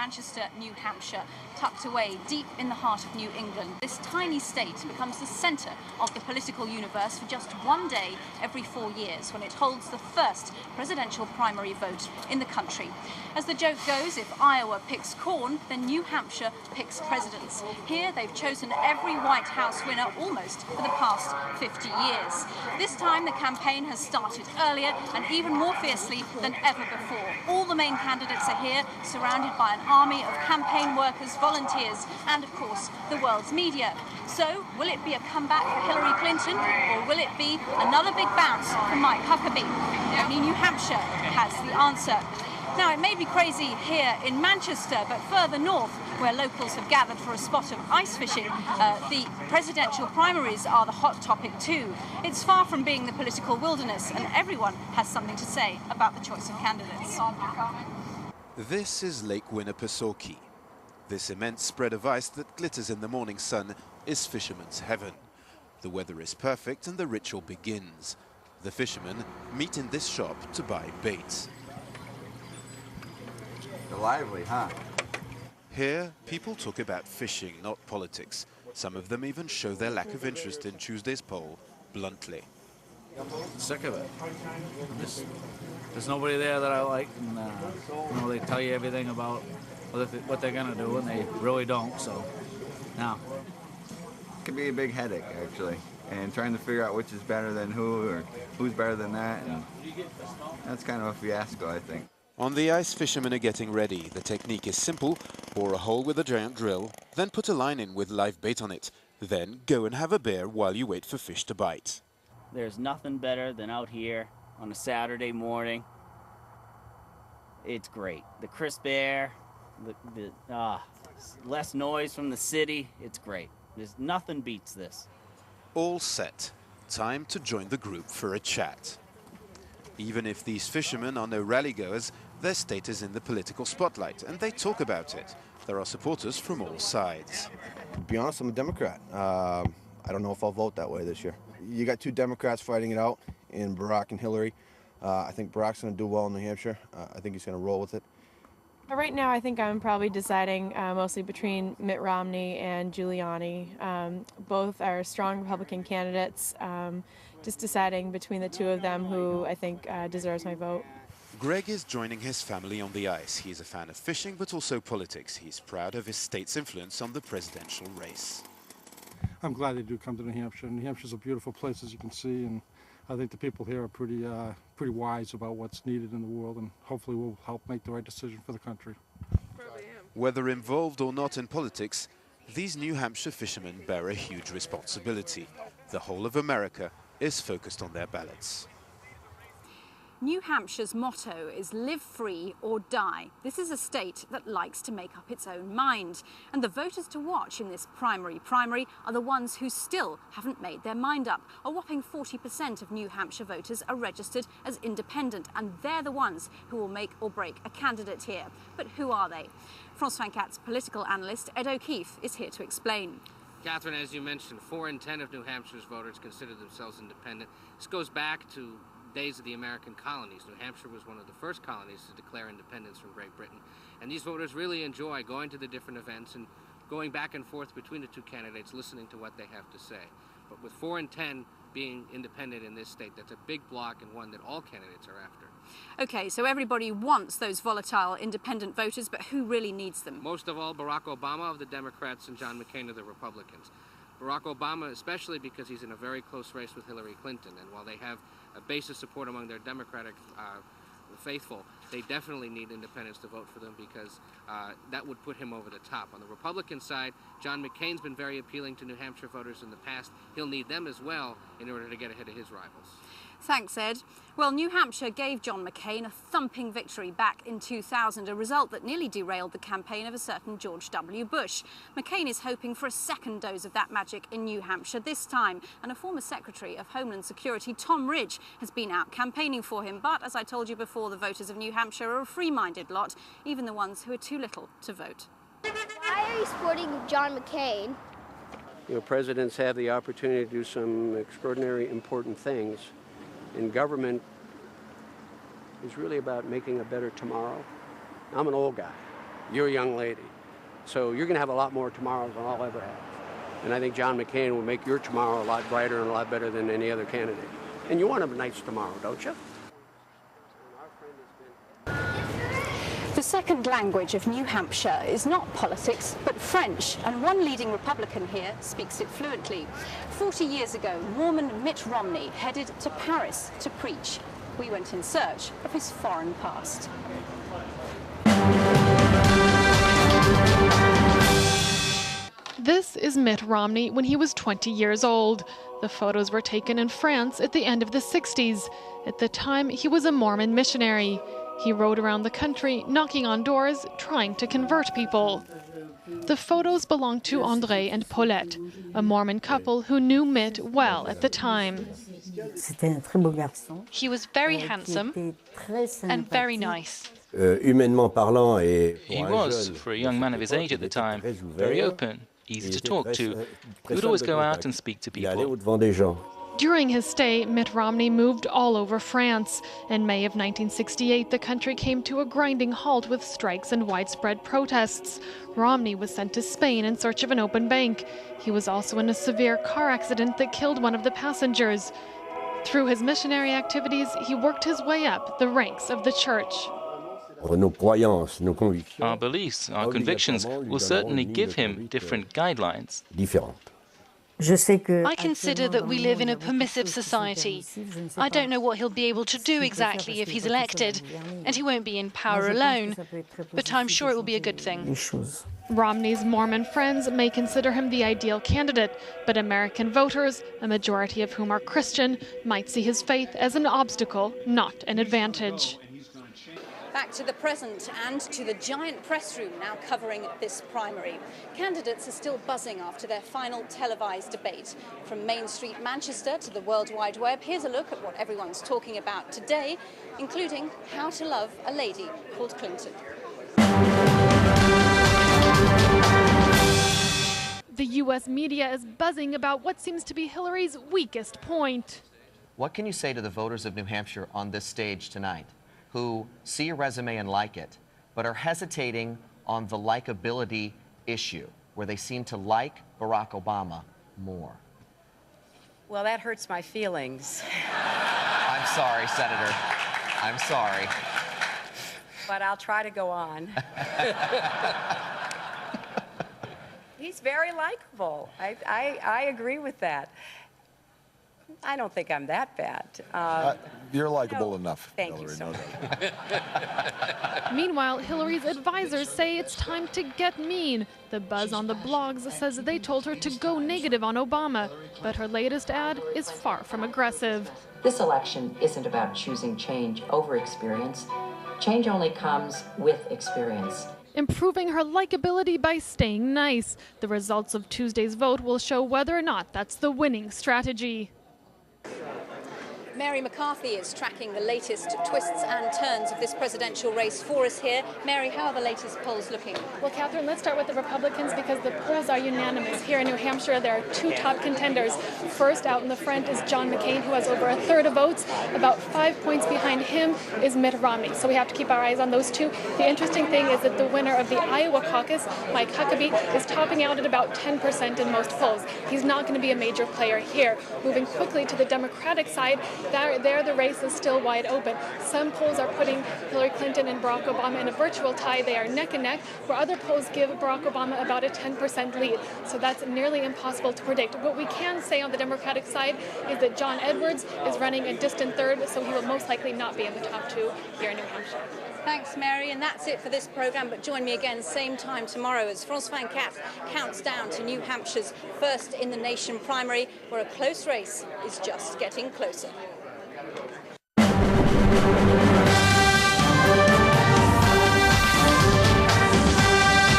Manchester, New Hampshire, tucked away deep in the heart of New England. This tiny state becomes the centre of the political universe for just one day every 4 years, when it holds the first presidential primary vote in the country. As the joke goes, if Iowa picks corn, then New Hampshire picks presidents. Here they've chosen every White House winner almost for the past 50 years. This time the campaign has started earlier and even more fiercely than ever before. All the main candidates are here, surrounded by an army of campaign workers, volunteers, and of course the world's media. So, will it be a comeback for Hillary Clinton, or will it be another big bounce for Mike Huckabee? Only New Hampshire has the answer. Now, it may be crazy here in Manchester, but further north, where locals have gathered for a spot of ice fishing, the presidential primaries are the hot topic too. It's far from being the political wilderness, and everyone has something to say about the choice of candidates. This is Lake Winnipesaukee. This immense spread of ice that glitters in the morning sun is fisherman's heaven. The weather is perfect and the ritual begins. The fishermen meet in this shop to buy bait. They're lively, huh? Here, people talk about fishing, not politics. Some of them even show their lack of interest in Tuesday's poll bluntly. Sick of it. There's nobody there that I like, and you know, they tell you everything about what they're gonna do, and they really don't. So, now It can be a big headache, actually, and trying to figure out which is better than who, or who's better than that, and that's kind of a fiasco, I think. On the ice, fishermen are getting ready. The technique is simple: bore a hole with a giant drill, then put a line in with live bait on it. Then go and have a beer while you wait for fish to bite. There's nothing better than out here on a Saturday morning. It's great. The crisp air, less noise from the city. It's great. There's nothing beats this. All set. Time to join the group for a chat. Even if these fishermen are no rally-goers, their state is in the political spotlight, and they talk about it. There are supporters from all sides. To be honest, I'm a Democrat. I don't know if I'll vote that way this year. You got two Democrats fighting it out in Barack and Hillary. I think Barack's going to do well in New Hampshire. I think he's going to roll with it. Right now, I think I'm probably deciding mostly between Mitt Romney and Giuliani. Both are strong Republican candidates. Just deciding between the two of them who I think deserves my vote. Greg is joining his family on the ice. He's a fan of fishing, but also politics. He's proud of his state's influence on the presidential race. I'm glad they do come to New Hampshire. New Hampshire's a beautiful place, as you can see, and I think the people here are pretty wise about what's needed in the world, and hopefully will help make the right decision for the country. Whether involved or not in politics, these New Hampshire fishermen bear a huge responsibility. The whole of America is focused on their ballots. New Hampshire's motto is live free or die. This is a state that likes to make up its own mind. And the voters to watch in this primary are the ones who still haven't made their mind up. A whopping 40% of New Hampshire voters are registered as independent, and they're the ones who will make or break a candidate here. But who are they? France 24's political analyst Ed O'Keefe is here to explain. Catherine, as you mentioned, 4 in 10 of New Hampshire's voters consider themselves independent. This goes back to days of the American colonies. New Hampshire was one of the first colonies to declare independence from Great Britain. And these voters really enjoy going to the different events and going back and forth between the two candidates, listening to what they have to say. But with 4 in 10 being independent in this state, that's a big block and one that all candidates are after. Okay, so everybody wants those volatile independent voters, but who really needs them? Most of all, Barack Obama of the Democrats and John McCain of the Republicans. Barack Obama, especially because he's in a very close race with Hillary Clinton, and while they have a base of support among their Democratic faithful, they definitely need independents to vote for them, because that would put him over the top. On the Republican side, John McCain's been very appealing to New Hampshire voters in the past. He'll need them as well in order to get ahead of his rivals. Thanks, Ed. Well, New Hampshire gave John McCain a thumping victory back in 2000, a result that nearly derailed the campaign of a certain George W. Bush. McCain is hoping for a second dose of that magic in New Hampshire this time, and a former Secretary of Homeland Security, Tom Ridge, has been out campaigning for him. But, as I told you before, the voters of New Hampshire are a free-minded lot, even the ones who are too little to vote. Why are you supporting John McCain? You know, presidents have the opportunity to do some extraordinary important things. And government is really about making a better tomorrow. I'm an old guy. You're a young lady. So you're going to have a lot more tomorrows than I'll ever have. And I think John McCain will make your tomorrow a lot brighter and a lot better than any other candidate. And you want a nice tomorrow, don't you? The second language of New Hampshire is not politics, but French, and one leading Republican here speaks it fluently. 40 years ago, Mormon Mitt Romney headed to Paris to preach. We went in search of his foreign past. This is Mitt Romney when he was 20 years old. The photos were taken in France at the end of the 60s. At the time, he was a Mormon missionary. He rode around the country, knocking on doors, trying to convert people. The photos belong to André and Paulette, a Mormon couple who knew Mitt well at the time. He was very handsome and very nice. He was, for a young man of his age at the time, very open, easy to talk to. He would always go out and speak to people. During his stay, Mitt Romney moved all over France. In May of 1968, the country came to a grinding halt with strikes and widespread protests. Romney was sent to Spain in search of an open bank. He was also in a severe car accident that killed one of the passengers. Through his missionary activities, he worked his way up the ranks of the church. Our beliefs, our convictions will certainly give him different guidelines. I consider that we live in a permissive society. I don't know what he'll be able to do exactly if he's elected, and he won't be in power alone, but I'm sure it will be a good thing. Romney's Mormon friends may consider him the ideal candidate, but American voters, a majority of whom are Christian, might see his faith as an obstacle, not an advantage. Back to the present and to the giant press room now covering this primary. Candidates are still buzzing after their final televised debate. From Main Street, Manchester to the World Wide Web, here's a look at what everyone's talking about today, including how to love a lady called Clinton. The U.S. media is buzzing about what seems to be Hillary's weakest point. What can you say to the voters of New Hampshire on this stage tonight, who see your resume and like it, but are hesitating on the likability issue, where they seem to like Barack Obama more? Well, that hurts my feelings. I'm sorry, Senator. I'm sorry. But I'll try to go on. He's very likable. I agree with that. I don't think I'm that bad. You're likable enough. Thank you so much. Meanwhile, Hillary's advisors say it's time to get mean. The buzz on the blogs says they told her to go negative on Obama, but her latest ad is far from aggressive. This election isn't about choosing change over experience. Change only comes with experience. Improving her likability by staying nice. The results of Tuesday's vote will show whether or not that's the winning strategy. Mary McCarthy is tracking the latest twists and turns of this presidential race for us here. Mary, how are the latest polls looking? Well, Catherine, let's start with the Republicans because the polls are unanimous. Here in New Hampshire, there are two top contenders. First out in the front is John McCain, who has over a third of votes. About 5 points behind him is Mitt Romney. So we have to keep our eyes on those two. The interesting thing is that the winner of the Iowa caucus, Mike Huckabee, is topping out at about 10% in most polls. He's not going to be a major player here. Moving quickly to the Democratic side, there the race is still wide open. Some polls are putting Hillary Clinton and Barack Obama in a virtual tie. They are neck and neck, where other polls give Barack Obama about a 10% lead. So that's nearly impossible to predict. What we can say on the Democratic side is that John Edwards is running a distant third, so he will most likely not be in the top two here in New Hampshire. Thanks, Mary, and that's it for this programme, but join me again same time tomorrow as France 24 counts down to New Hampshire's first in the nation primary, where a close race is just getting closer.